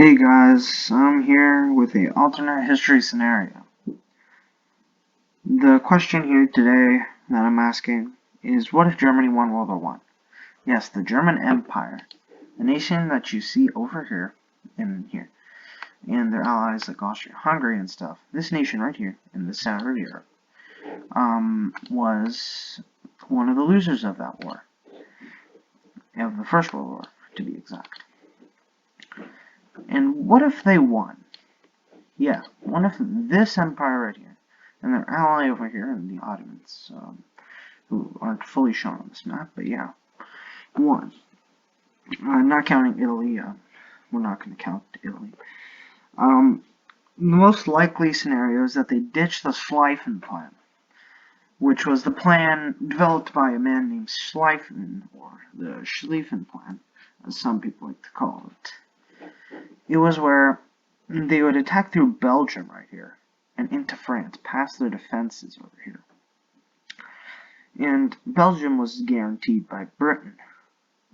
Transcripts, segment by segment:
Hey guys, I'm here with the alternate history scenario. The question here today that I'm asking is, what if Germany won World War One? Yes, the German Empire, the nation that you see over here and here, and their allies like Austria, Hungary, and stuff. This nation right here in the center of Europe was one of the losers of that war, of the First World War, to be exact. And what if they won? Yeah, what if this empire right here and their ally over here, and the Ottomans, who aren't fully shown on this map, but yeah, won. Not counting Italy, we're not going to count Italy. The most likely scenario is that they ditch the Schlieffen plan, which was the plan developed by a man named Schlieffen, or the Schlieffen plan, as some people like to call it. It was where they would attack through Belgium right here, and into France, past their defenses over here. And Belgium was guaranteed by Britain.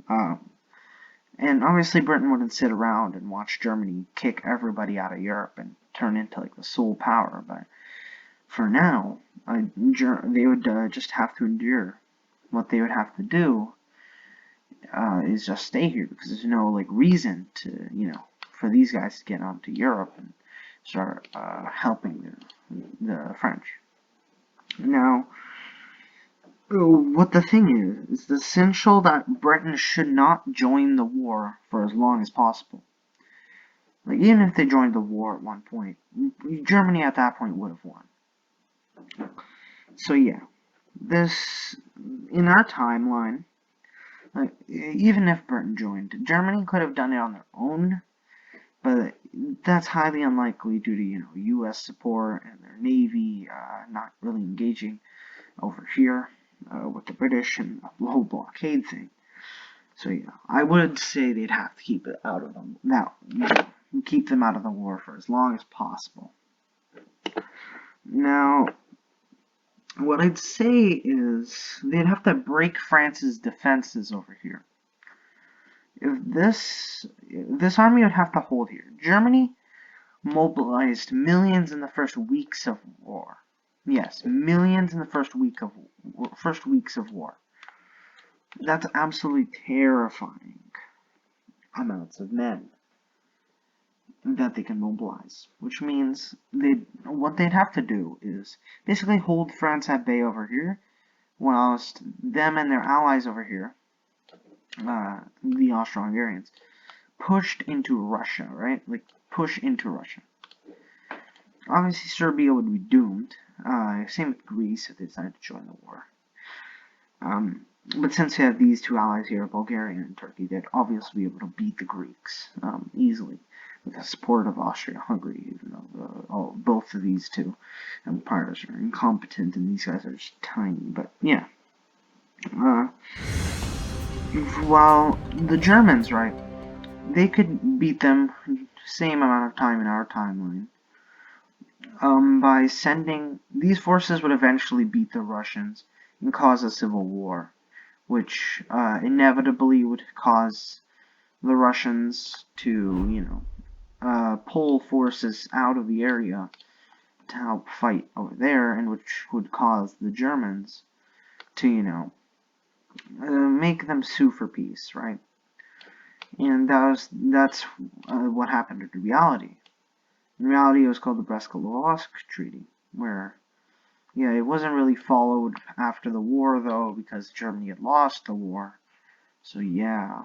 And obviously Britain wouldn't sit around and watch Germany kick everybody out of Europe and turn into like the sole power, but for now, they would just have to endure. What they would have to do is just stay here, because there's no like reason to, for these guys to get onto Europe and start helping the French. Now, what the thing is it's essential that Britain should not join the war for as long as possible. Like, even if they joined the war at one point, Germany at that point would have won. So yeah, this, in our timeline, like, even if Britain joined, Germany could have done it on their own, but that's highly unlikely due to, U.S. support and their navy not really engaging over here with the British and the whole blockade thing. So yeah, I would say they'd have to keep it out of them. Now, keep them out of the war for as long as possible. Now, what I'd say is they'd have to break France's defenses over here. If this army would have to hold here. Germany mobilized millions in the first weeks of war. Yes, millions in the first weeks of war. That's absolutely terrifying amounts of men that they can mobilize, which means what they'd have to do is basically hold France at bay over here, whilst them and their allies over here, the Austro-Hungarians, pushed into Russia, right? Like, push into Russia. Obviously, Serbia would be doomed. Same with Greece if they decided to join the war. But since you have these two allies here, Bulgaria and Turkey, they'd obviously be able to beat the Greeks easily with the support of Austria-Hungary, even though both of these two empires are incompetent and these guys are just tiny. But yeah. While the Germans, right, they could beat them same amount of time in our timeline. By sending, these forces would eventually beat the Russians and cause a civil war, which inevitably would cause the Russians to, pull forces out of the area to help fight over there, and which would cause the Germans to, make them sue for peace, right? And that's what happened in reality. In reality, it was called the Brest-Litovsk Treaty, where, yeah, it wasn't really followed after the war, though, because Germany had lost the war. So, yeah.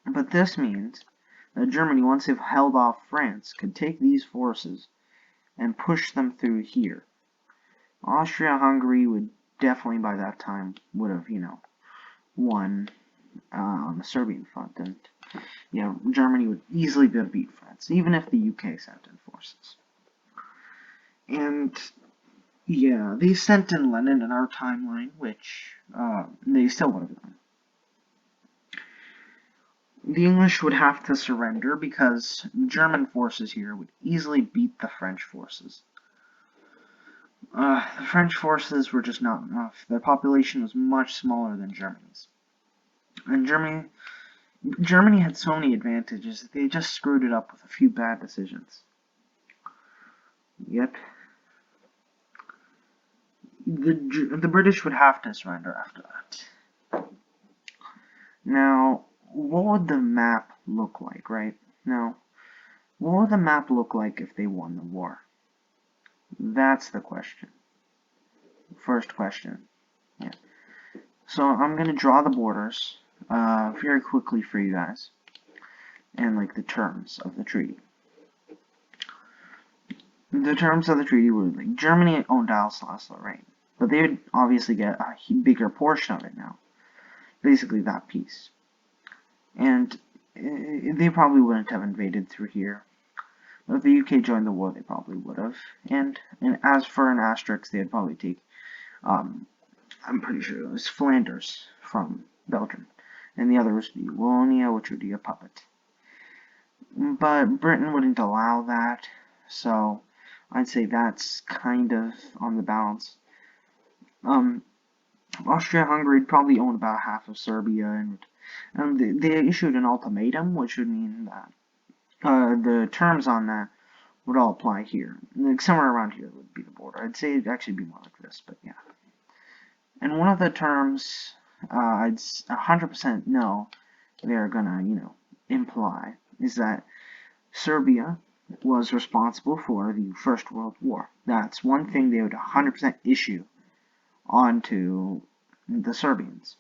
But this means that Germany, once they've held off France, could take these forces and push them through here. Austria-Hungary would definitely, by that time, would have, won on the Serbian front, and Germany would easily be able to beat France, even if the UK sent in forces. And yeah, they sent in Lenin in our timeline, which they still would have done. The English would have to surrender because German forces here would easily beat the French forces. The French forces were just not enough. Their population was much smaller than Germany's. And Germany, Germany had so many advantages that they just screwed it up with a few bad decisions. Yep. The British would have to surrender after that. Now, what would the map look like, right? Now, what would the map look like if they won the war? That's the question. First question. Yeah. So I'm gonna draw the borders very quickly for you guys, and like the terms of the treaty. The terms of the treaty were like Germany owned Alsace-Lorraine, but they would obviously get a bigger portion of it now. Basically that piece. And they probably wouldn't have invaded through here. But if the UK joined the war, they probably would have. And as for an asterisk, they'd probably take, I'm pretty sure it was Flanders from Belgium. And the other would be Wallonia, which would be a puppet. But Britain wouldn't allow that, so I'd say that's kind of on the balance. Austria-Hungary would probably own about half of Serbia, and they issued an ultimatum, which would mean that the terms on that would all apply here. Like somewhere around here would be the border. I'd say it'd actually be more like this, but yeah. And one of the terms I'd 100% know they're gonna, imply is that Serbia was responsible for the First World War. That's one thing they would 100% issue onto the Serbians,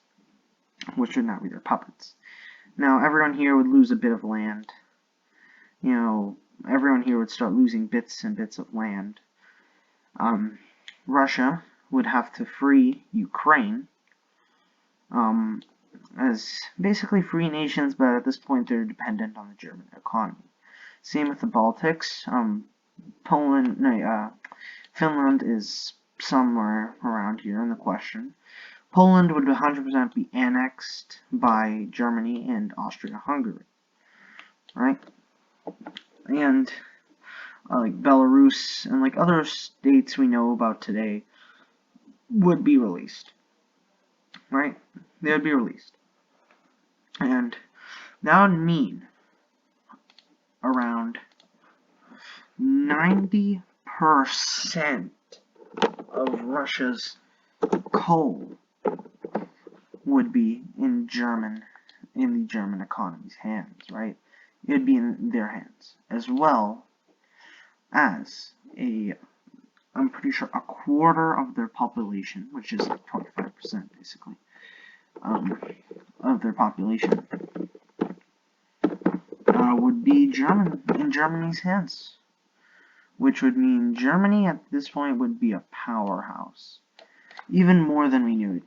which would not be their puppets. Now, everyone here would lose a bit of land. Everyone here would start losing bits and bits of land. Russia would have to free Ukraine as basically free nations, but at this point they're dependent on the German economy. Same with the Baltics. Finland is somewhere around here in the question. Poland would 100% be annexed by Germany and Austria-Hungary, right? And like Belarus and like other states we know about today would be released, right? They would be released. And that would mean around 90% of Russia's coal would be in the German economy's hands, right? It would be in their hands, as well as I'm pretty sure a quarter of their population, which is like 25% basically, of their population, would be in Germany's hands, which would mean Germany at this point would be a powerhouse, even more than we knew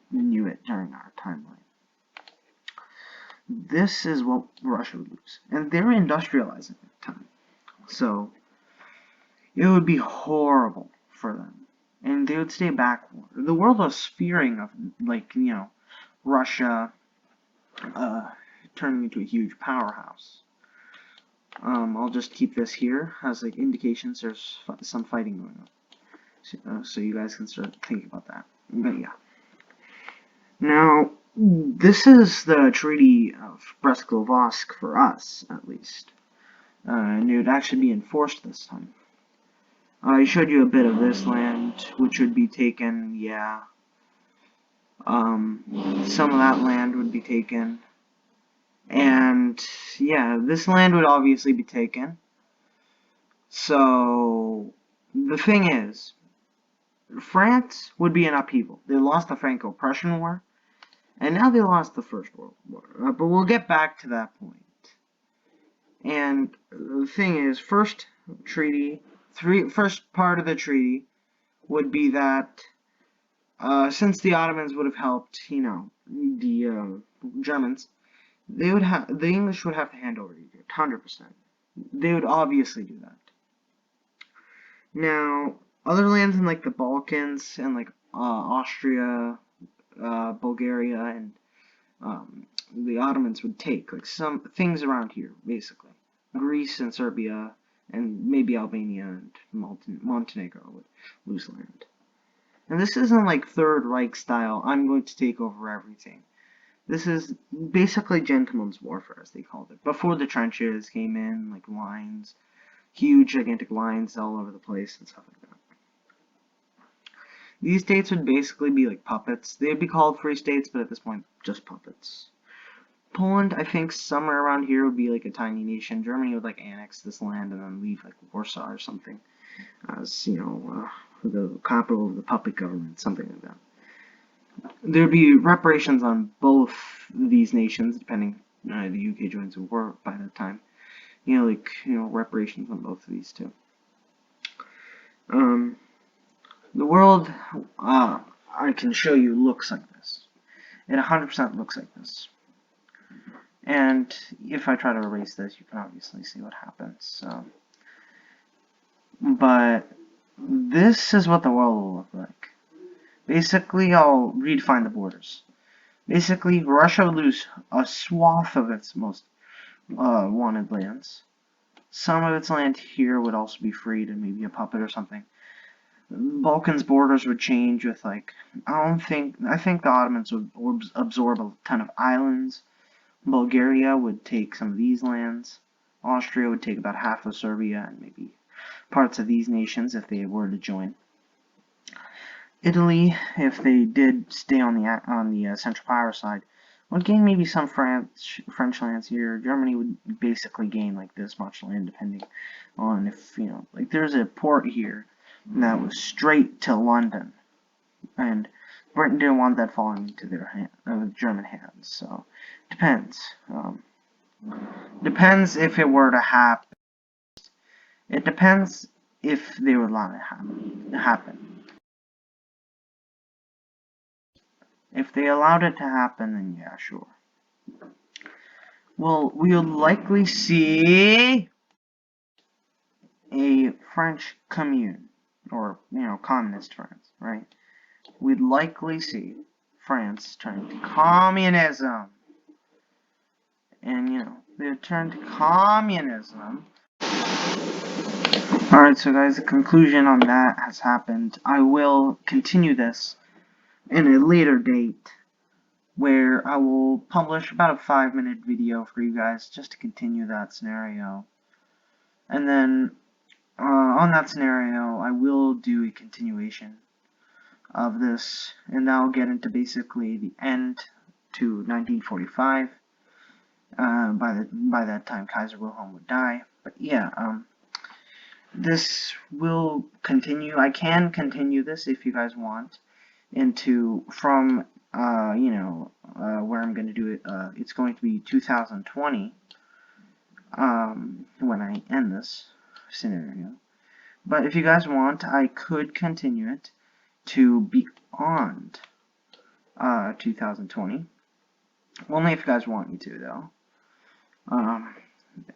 it during our timeline. This is what Russia would lose, and they were industrializing at the time, so it would be horrible for them, and they would stay backward. The world was fearing of, Russia turning into a huge powerhouse. I'll just keep this here as like indications there's some fighting going on, so you guys can start thinking about that. But yeah. Now, this is the Treaty of Brest-Litovsk for us, at least, and it would actually be enforced this time. I showed you a bit of this land, which would be taken, yeah. Some of that land would be taken. And, yeah, this land would obviously be taken. So, the thing is, France would be in upheaval. They lost the Franco-Prussian War, and now they lost the First World War. But we'll get back to that point. And the thing is, first part of the treaty would be that since the Ottomans would have helped, the Germans, the English would have to hand over Egypt, 100%. They would obviously do that. Now, other lands in like the Balkans and like Austria, Bulgaria, and the Ottomans would take, like some things around here, basically. Greece and Serbia, and maybe Albania and Montenegro would lose land. And this isn't like Third Reich style, I'm going to take over everything. This is basically gentleman's warfare, as they called it. Before the trenches came in, like lines, huge, gigantic lines all over the place and stuff like that. These states would basically be like puppets. They'd be called free states, but at this point, just puppets. Poland, I think somewhere around here would be like a tiny nation. Germany would like annex this land and then leave like Warsaw or something as, the capital of the puppet government, something like that. There'd be reparations on both these nations, depending the UK joins the war by that time. Reparations on both of these two. The world, I can show you, looks like this. It 100% looks like this. And if I try to erase this, you can obviously see what happens. But this is what the world will look like. Basically, I'll redefine the borders. Basically, Russia would lose a swath of its most wanted lands. Some of its land here would also be freed and maybe a puppet or something. Balkans borders would change with I think the Ottomans would absorb a ton of islands. Bulgaria would take some of these lands. Austria would take about half of Serbia and maybe parts of these nations if they were to join. Italy, if they did stay on the Central Power side, would gain maybe some French lands here. Germany would basically gain like this much land, depending on if like there's a port here that was straight to London, and Britain didn't want that falling into their German hands. So depends. Depends if it were to happen. It depends if they would allow it to happen. If they allowed it to happen, then yeah, sure. Well, we'll likely see a French commune, or, communist France, right? We'd likely see France turn to communism. And, they would turn to communism. Alright, so guys, the conclusion on that has happened. I will continue this in a later date, where I will publish about a 5-minute video for you guys just to continue that scenario. And then on that scenario, I will do a continuation of this, and that'll get into basically the end to 1945. By that time, Kaiser Wilhelm would die. But yeah, this will continue. I can continue this if you guys want from where I'm going to do it. It's going to be 2020 when I end this scenario. But if you guys want, I could continue it to beyond 2020. Only if you guys want me to, though.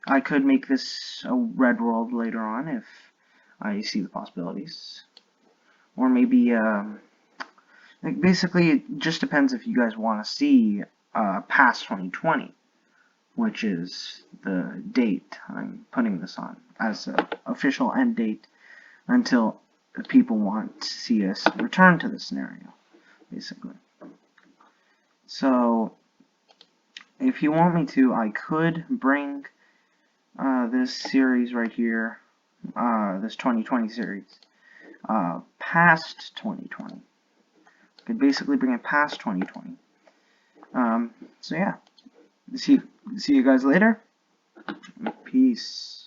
I could make this a red world later on if I see the possibilities. Or maybe, basically, it just depends if you guys want to see past 2020, which is the date I'm putting this on as an official end date until people want to see us return to the scenario, basically. So, if you want me to, I could bring this series right here, this 2020 series, past 2020. I could basically bring it past 2020. So yeah, see you guys later. Peace.